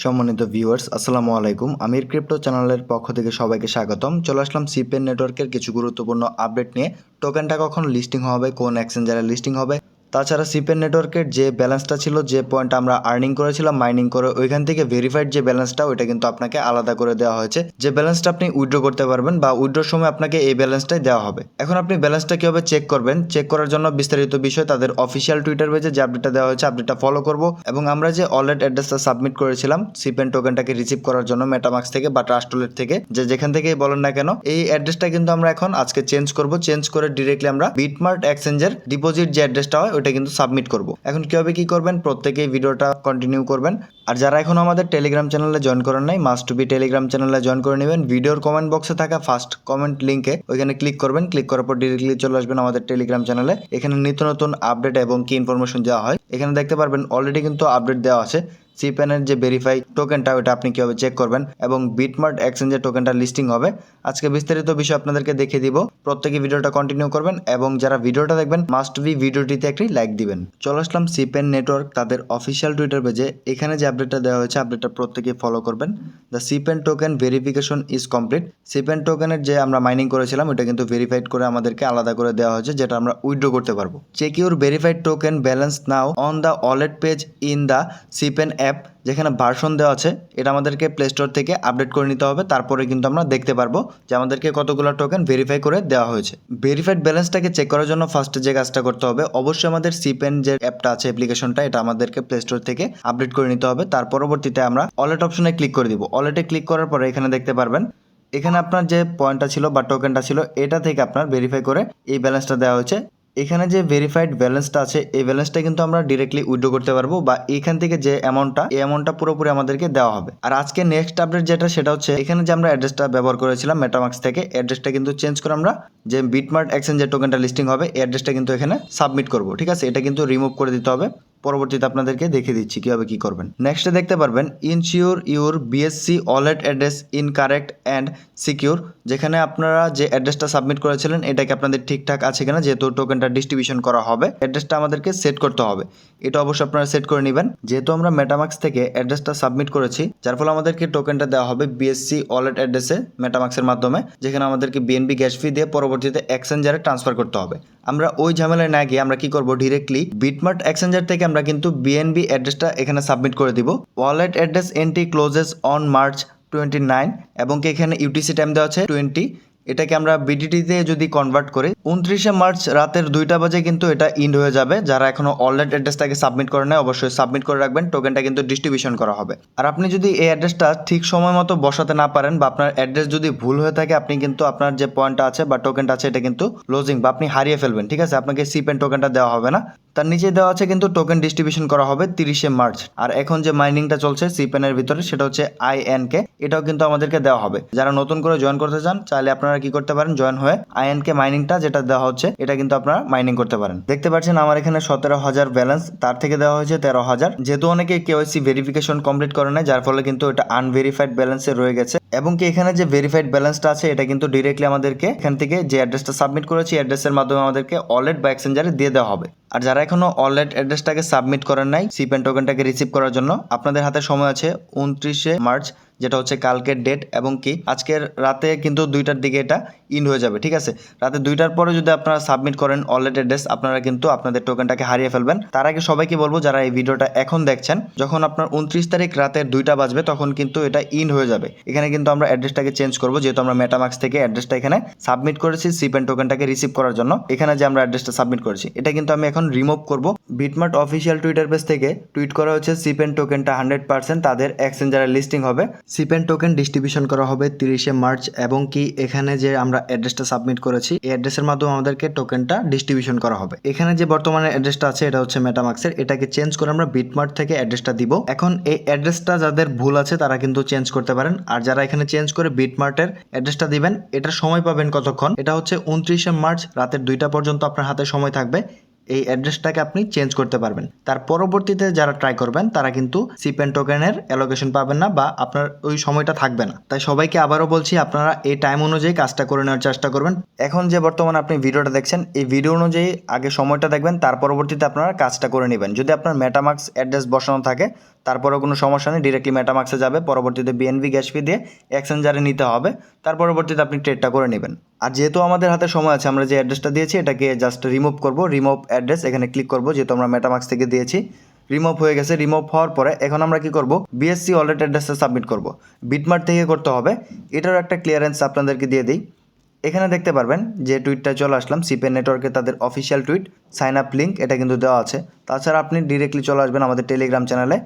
সম্মানিত ভিউয়ার্স আসসালামু আলাইকুম। আমির ক্রিপ্টো চ্যানেলের পক্ষ থেকে সবাইকে স্বাগতম। চলে আসলাম সিপেন নেটওয়ার্কের কিছু গুরুত্বপূর্ণ আপডেট নিয়ে। টোকেনটা কখন লিস্টিং হবে, কোন এক্সচেঞ্জারে লিস্টিং হবে, তাছাড়া সিপেন নেটওয়ার্কের যে ব্যালেন্সটা ছিল, যে পয়েন্ট আমরা আর্নিং করেছিলাম মাইনিং করে, ওইখান থেকে ভেরিফাইড যে ব্যালেন্সটা ওইটা কিন্তু আপনাকে আলাদা করে দেওয়া হয়েছে। যে ব্যালেন্সটা আপনি উইথড্র করতে পারবেন বা উইথড্রর সময় আপনাকে এই ব্যালেন্সটাই দেওয়া হবে। এখন আপনি ব্যালেন্সটা কীভাবে চেক করবেন, চেক করার জন্য বিস্তারিত বিষয় তাদের অফিসিয়াল টুইটার পেজে যে আপডেটটা দেওয়া হয়েছে আপডেটটা ফলো করব এবং আমরা যে ওয়ালেট অ্যাড্রেসটা সাবমিট করেছিলাম সিপেন টোকেনটাকে রিসিভ করার জন্য মেটামাক্স থেকে বা ট্রাস্ট ওয়ালেট থেকে, যে যেখান থেকেই বলেন না কেন, এই অ্যাড্রেসটা কিন্তু আমরা এখন আজকে চেঞ্জ করব। চেঞ্জ করে ডিরেক্টলি আমরা বিটমার্ট এক্সচেঞ্জের ডিপোজিট যে অ্যাড্রেসটা হয় ওইটা কিন্তু সাবমিট করব। এখন কিভাবে কি করবেন, প্রত্যেকেই ভিডিওটা কন্টিনিউ করবেন। আর যারা এখন আমাদের টেলিগ্রাম চ্যানেলে জয়েন করেন নাই, মাস্ট বি টেলিগ্রাম চ্যানেলে জয়েন করে নেবেন। ভিডিওর কমেন্ট বক্সে থাকা ফার্স্ট কমেন্ট লিঙ্কে ওইখানে ক্লিক করবেন। ক্লিক করার পর ডিরেক্টলি চলে আসবেন আমাদের টেলিগ্রাম চ্যানেলে। এখানে নিত্য নতুন আপডেট এবং কি ইনফরমেশন দেওয়া হয়। এখানে দেখতে পারবেন অলরেডি কিন্তু আপডেট দেওয়া আছে। সিপেনের যে ভেরিফাই টোকেনটা ওটা আপনি কিভাবে চেক করবেন এবং বিটমার্ট এক্সচেঞ্জের টোকেনটা লিস্টিং হবে। আজকে বিস্তারিত বিষয় আপনাদেরকে দেখিয়ে দিব। প্রত্যেকে ভিডিওটা কন্টিনিউ করবেন এবং যারা ভিডিওটা দেখবেন মাস্ট বি ভিডিওটিতে একটি লাইক দিবেন। চলে আসলাম সিপেন নেটওয়ার্ক তাদের অফিসিয়াল টুইটার পেজে। এখানে যে আপডেটটা দেওয়া হয়েছে আপডেটটা প্রত্যেকে ফলো করবেন। The Sipen token verification is complete. Sipen টোকেনের যে আমরা মাইনিং করেছিলাম ওটা কিন্তু ভেরিফাইড করে আমাদেরকে আলাদা করে দেওয়া হয়েছে, যেটা আমরা উইথড্র করতে পারবো। Check your verified token balance now on the wallet page in the Sipen app. যেখানে ভার্সন দেওয়া আছে এটা আমাদেরকে প্লে স্টোর থেকে আপডেট করে নিতে হবে। তারপরে কিন্তু আমরা দেখতে পারবো যে আমাদেরকে কতগুলো টোকেন ভেরিফাই করে দেওয়া হয়েছে। ভেরিফাইড ব্যালেন্সটাকে চেক করার জন্য ফার্স্টে যে কাজটা করতে হবে, অবশ্যই আমাদের সিপেন যে অ্যাপটা আছে, অ্যাপ্লিকেশনটা, এটা আমাদেরকে প্লে স্টোর থেকে আপডেট করে নিতে হবে। তার পরবর্তীতে আমরা ওয়ালেট অপশনে ক্লিক করে দিব। ওয়ালেটে ক্লিক করার পরে এখানে দেখতে পারবেন এখানে আপনার যে পয়েন্টটা ছিল বা টোকেনটা ছিল এটা থেকে আপনার ভেরিফাই করে এই ব্যালেন্সটা দেওয়া হয়েছে। এখানে যে ভেরিফাইড ব্যালেন্সটা আছে এই ব্যালেন্সটা কিন্তু আমরা ডিরেক্টলি উইথড্র করতে পারবো বা এখান থেকে যে অ্যামাউন্টটা এই অ্যামাউন্টটা পুরোপুরি আমাদেরকে দেওয়া হবে। আর আজকে নেক্সট আপডেট যেটা সেটা হচ্ছে এখানে যে আমরা অ্যাড্রেসটা ব্যবহার করেছিলাম মেটামাক্স থেকে, অ্যাড্রেসটা কিন্তু চেঞ্জ করে আমরা যে বিটমার্ট এক্সচেঞ্জের টোকেনটা লিস্টিং হবে এই অ্যাড্রেসটা কিন্তু এখানে সাবমিট করব। ঠিক আছে, এটা কিন্তু রিমুভ করে দিতে হবে। পরবর্তীতে আপনাদেরকে দেখিয়ে দিচ্ছি কিভাবে কি করবেন। নেক্সটে দেখতে পারবেন ensure your BSc wallet address incorrect and secure. যেখানে আপনারা যে অ্যাড্রেসটা সাবমিট করেছিলেন এটাকে আপনাদের ঠিকঠাক আছে কিনা, যেহেতু টোকেনটা ডিস্ট্রিবিউশন করা হবে অ্যাড্রেসটা আমাদেরকে সেট করতে হবে। এটা অবশ্যই আপনারা সেট করে নেবেন। যেহেতু আমরা মেটামাক্স থেকে অ্যাড্রেসটা সাবমিট করেছি যার ফলে আমাদেরকে টোকেনটা দেওয়া হবে বিএসসি ওয়ালেট অ্যাড্রেসে মেটামাক্সের মাধ্যমে, যেখানে আমাদেরকে বিএনবি গ্যাস ফি দিয়ে পরবর্তীতে এক্সচেঞ্জারে ট্রান্সফার করতে হবে। আমরা ওই ঝামেলায় না গিয়ে আমরা কি করব, ডিরেক্টলি বিটমার্ট এক্সচেঞ্জার থেকে আমরা কিন্তু বিএনবি অ্যাড্রেসটা এখানে সাবমিট করে দিব। Wallet address entry clauses on March 29 এবং কি এখানে ইউটিসি টাইম দেওয়া আছে 20। এটাকে আমরা বিডিটিতে যদি কনভার্ট করি 29শে মার্চ রাতের 2টা বাজে কিন্তু এটা ইন্ড হয়ে যাবে। যারা এখনো ওয়ালেট অ্যাড্রেসটাকে সাবমিট করে নেয় অবশ্যই সাবমিট করে রাখবেন, টোকেনটা কিন্তু ডিস্ট্রিবিউশন করা হবে। আর আপনি যদি এই অ্যাড্রেসটা ঠিক সময় মতো বসাতে না পারেন বা আপনার অ্যাড্রেস যদি ভুল হয়ে থাকে আপনি কিন্তু আপনার যে পয়েন্টটা আছে বা টোকেনটা আছে এটা কিন্তু লজিং বা আপনি হারিয়ে ফেলবেন। ঠিক আছে, আপনাকে সিপেন টোকেনটা দেওয়া হবে না। তার নিচে দেওয়া আছে কিন্তু টোকেন ডিস্ট্রিবিউশন করা হবে 30শে মার্চ। আর এখন যে মাইনিংটা চলছে সিপেনের ভিতরে সেটা হচ্ছে আইএনকে, এটাও কিন্তু আমাদেরকে দেওয়া হবে। যারা নতুন করে জয়েন করতে চান চাইলে আপনারা কি করতে পারেন, জয়েন হয়ে আইএনকে মাইনিংটা যেটা দেওয়া হচ্ছে এটা কিন্তু আপনারা মাইনিং করতে পারেন। দেখতে পাচ্ছেন আমার এখানে 17,000 ব্যালেন্স, তার থেকে দেওয়া হয়েছে 13,000। যেহেতু অনেকে কেওয়াইসি ভেরিফিকেশন কমপ্লিট করে নেয় যার ফলে কিন্তু এটা আনভেরিফাইড ব্যালেন্সে রয়ে গেছে। এবং কি এখানে যে ভেরিফাইড ব্যালেন্সটা আছে এটা কিন্তু ডিরেক্টলি আমাদেরকে এখান থেকে যে অ্যাড্রেসটা সাবমিট করেছি অ্যাড্রেসের মাধ্যমে আমাদেরকে ওয়ালেট বা এক্সচেঞ্জারে দিয়ে দেওয়া হবে। আর যারা এখনো ওয়ালেট অ্যাড্রেসটাকে সাবমিট করেন নাই সিপেন টোকেনটাকে রিসিভ করার জন্য, আপনাদের হাতে সময় আছে 29শে মার্চ, যেটা হচ্ছে কালকের ডেট। এবং কি আজকের রাতে কিন্তু 2টার দিকে এটা ইন্ড হয়ে যাবে। ঠিক আছে, রাতে 2টার পরে যদি আপনারা সাবমিট করেন ওয়ালেট অ্যাড্রেস আপনারা কিন্তু আপনাদের টোকেনটাকে হারিয়ে ফেলবেন। তার আগে সবাইকে বলবো যারা এই ভিডিওটা এখন দেখছেন, যখন আপনার 29 তারিখ রাতের 2টা বাজবে তখন কিন্তু এটা ইন্ড হয়ে যাবে। এখানে কিন্তু আমরা অ্যাড্রেসটাকে চেঞ্জ করবো, যেহেতু আমরা মেটামাক্স থেকে অ্যাড্রেসটা এখানে সাবমিট করেছি সিপেন টোকেনটাকে রিসিভ করার জন্য। এখানে যে আমরা অ্যাড্রেসটা সাবমিট করেছি এটা কিন্তু আমি এখন রিমুভ করব। বিটমার্ট অফিসিয়াল টুইটার পেজ থেকে টুইট করা হচ্ছে সিপেন টোকেনটা 100% তাদের এক্সচেঞ্জারে লিস্টিং হবে। সিপেন টোকেন ডিস্ট্রিবিউশন করা হবে 30শে মার্চ এবং কি এখানে যে আমরা অ্যাড্রেসটা সাবমিট করেছি এই অ্যাড্রেসের মাধ্যমে আমাদেরকে টোকেনটা ডিস্ট্রিবিউশন করা হবে। এখানে যে বর্তমানে অ্যাড্রেসটা আছে এটা হচ্ছে মেটামাক্সের, এটাকে চেঞ্জ করে আমরা বিটমার্ট থেকে অ্যাড্রেসটা দিব। এখন এই অ্যাড্রেসটা যাদের ভুল আছে তারা কিন্তু চেঞ্জ করতে পারেন। আর যারা এখানে চেঞ্জ করে বিটমার্টের অ্যাড্রেসটা দিবেন এটার সময় পাবেন কতক্ষণ, এটা হচ্ছে 29শে মার্চ রাতের 2টা পর্যন্ত আপনার হাতে সময় থাকবে। এই অ্যাড্রেসটাকে আপনি চেঞ্জ করতে পারবেন। তার পরবর্তীতে যারা ট্রাই করবেন তারা কিন্তু সিপেন টোকেনের অ্যালোকেশন পাবেন না বা আপনার ওই সময়টা থাকবে না। তাই সবাইকে আবারও বলছি, আপনারা এই টাইম অনুযায়ী কাজটা করে নেওয়ার চেষ্টা করবেন। এখন যে বর্তমানে আপনি ভিডিওটা দেখছেন, এই ভিডিও অনুযায়ী আগে সময়টা দেখবেন, তার পরবর্তীতে আপনারা কাজটা করে নেবেন। যদি আপনার মেটামাক্স অ্যাড্রেস বসানো থাকে তারপরেও কোনো সমস্যা নেই, ডিরেক্টলি মেটামাক্সে যাবে, পরবর্তীতে বিএনবি গ্যাস ফি দিয়ে এক্সচেঞ্জারে নিতে হবে, তার পরবর্তীতে আপনি ট্রেডটা করে নেবেন। আর যেহেতু আমাদের হাতে সময় আছে, আমরা যে অ্যাড্রেসটা দিয়েছি এটাকে জাস্ট রিমুভ করব। রিমুভ অ্যাড্রেস এখানে ক্লিক করব, যেহেতু আমরা মেটামাক্স থেকে দিয়েছি। রিমুভ হয়ে গেছে। রিমুভ হওয়ার পরে এখন আমরা কি করব, বিএসসি ওয়ালেট অ্যাড্রেসটা সাবমিট করব। বিটমার্ট থেকে করতে হবে। এটারও একটা ক্লিয়ারেন্স আপনাদেরকে দিয়ে দিই। এখানে দেখতে পারবেন যে টুইটটা চলে আসলাম, সিপেন নেটওয়ার্কে তাদের official tweet, sign up link এটা কিন্তু দেওয়া আছে। তাছাড়া আপনি ডিরেক্টলি চলে আসবেন আমাদের টেলিগ্রাম চ্যানেলে,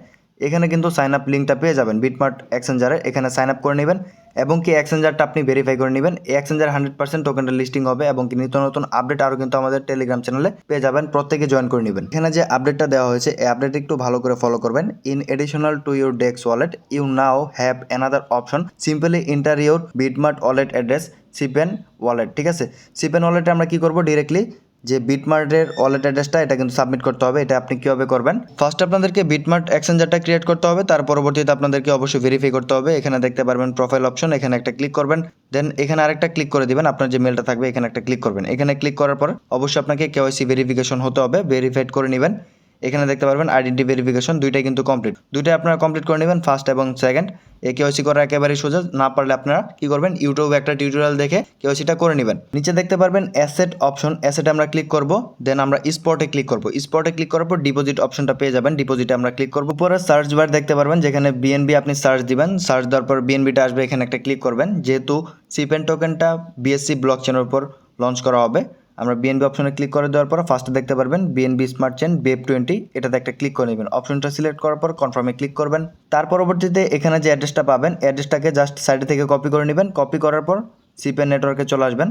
এখানে কিন্তু সাইন আপ লিঙ্কটা পেয়ে যাবেন বিটমার্ট এক্সচেঞ্জারে। এখানে সাইন আপ করে নেবেন এবং কি এক্সচেঞ্জারটা আপনি ভেরিফাই করে নেবেন। এই এক্সচেঞ্জার 100% টোকেনটা লিস্টিং হবে এবং কি নিত্য নতুন আপডেট আরও কিন্তু আমাদের টেলিগ্রাম চ্যানেলে পেয়ে যাবেন। প্রত্যেকে জয়েন করে নেবেন। এখানে যে আপডেটটা দেওয়া হয়েছে এই আপডেট একটু ভালো করে ফলো করবেন। In additional to your dex wallet you now have another option, simply enter your Bitmart wallet address Sipen wallet. ঠিক আছে, সিপেন ওয়ালেটে আমরা কি করব, ডিরেক্টলি যে বিটমার্টের ওয়ালেট অ্যাড্রেসটা এটা কিন্তু সাবমিট করতে হবে। এটা আপনি কীভাবে করবেন, ফার্স্ট আপনাদেরকে বিটমার্ট এক্সচেঞ্জারটা ক্রিয়েট করতে হবে, তার পরবর্তীতে আপনাদেরকে অবশ্যই ভেরিফাই করতে হবে। এখানে দেখতে পারবেন প্রোফাইল অপশন, এখানে একটা ক্লিক করবেন, দেন এখানে আরেকটা ক্লিক করে দিবেন, আপনার যে মেলটা থাকবে এখানে একটা ক্লিক করবেন। এখানে ক্লিক করার পর অবশ্যই আপনাকে কেওয়াইসি ভেরিফিকেশন হতে হবে, ভেরিফাইড করে নেবেন। এখানে দেখতে পারবেন আইডেন্টি ভেরিফিকেশন, দুইটাই কিন্তু কমপ্লিট, দুইটাই আপনারা কমপ্লিট করে নেবেন, ফার্স্ট এবং সেকেন্ড। এই কেওয়াইসি করা একেবারেই সোজা, না পারলে আপনারা কি করবেন, ইউটিউবে একটা টিউটোরিয়াল দেখে কেওয়াইসিটা করে নেবেন। নিচে দেখতে পারবেন অ্যাসেট অপশন, অ্যাসেটে আমরা ক্লিক করব, দেন আমরা স্পটে ক্লিক করব। স্পটে ক্লিক করার পর ডিপোজিট অপশনটা পেয়ে যাবেন, ডিপোজিটে আমরা ক্লিক করব। পরে সার্চ বার দেখতে পারবেন, যেখানে বিএনবি আপনি সার্চ দিবেন, সার্চ দেওয়ার পর বিএনবিটা আসবে, এখানে একটা ক্লিক করবেন। যেহেতু সিপেন টোকেনটা বিএসসি ব্লকচেনের উপর লঞ্চ করা হবে, আমরা বিএনবি অপশনে ক্লিক করে দেওয়ার পর ফার্স্টে দেখতে পারবেন বিএনবি স্মার্ট চেন বেব 20, এটাতে একটা ক্লিক করে নেবেন। অপশনটা সিলেক্ট করার পর কনফার্মে ক্লিক করবেন। তার পরবর্তীতে এখানে যে অ্যাড্রেসটা পাবেন, অ্যাড্রেসটাকে জাস্ট সাইডে থেকে কপি করে নেবেন। কপি করার পর সিপেন নেটওয়ার্কে চলে আসবেন।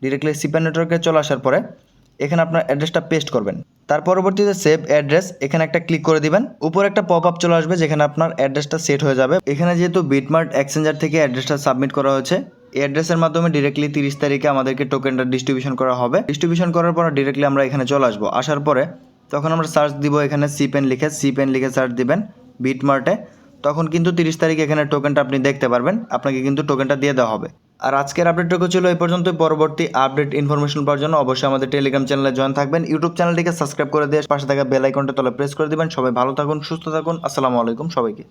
ডিরেক্টলি সিপেন নেটওয়ার্কে চলে আসার পরে এখানে আপনার অ্যাড্রেসটা পেস্ট করবেন। তার পরবর্তীতে সেভ অ্যাড্রেস এখানে একটা ক্লিক করে দিবেন। উপরে একটা পপ আপ চলে আসবে, যেখানে আপনার অ্যাড্রেসটা সেট হয়ে যাবে। এখানে যেহেতু বিটমার্ট এক্সচেঞ্জার থেকে অ্যাড্রেসটা সাবমিট করা হয়েছে, এই অ্যাড্রেসের মাধ্যমে ডিরেক্টলি 30 তারিখে আমাদেরকে টোকেনটা ডিস্ট্রিবিউশন করা হবে। ডিস্ট্রিবিউশন করার পর ডিরেক্টলি আমরা এখানে চলে আসবো। আসার পরে তখন আমরা সার্চ দিব, এখানে সিপেন লিখে সার্চ দিবেন বিটমার্টে। তখন কিন্তু 30 তারিখ এখানে টোকেনটা আপনি দেখতে পারবেন, আপনাকে কিন্তু টোকেনটা দিয়ে দেওয়া হবে। আর আজকের আপডেটটুকু ছিল এই পর্যন্ত। পরবর্তী আপডেট ইনফরমেশন পাওয়ার জন্য অবশ্যই আমাদের টেলিগ্রাম চ্যানেলে জয়েন থাকবেন। ইউটিউব চ্যানেলটিকে সাবস্ক্রাইব করে দিয়ে পাশে থাকা বেল আইকনটা তলে প্রেস করে দিবেন। সবাই ভালো থাকুন, সুস্থ থাকুন। আসসালামু আলাইকুম সবাইকে।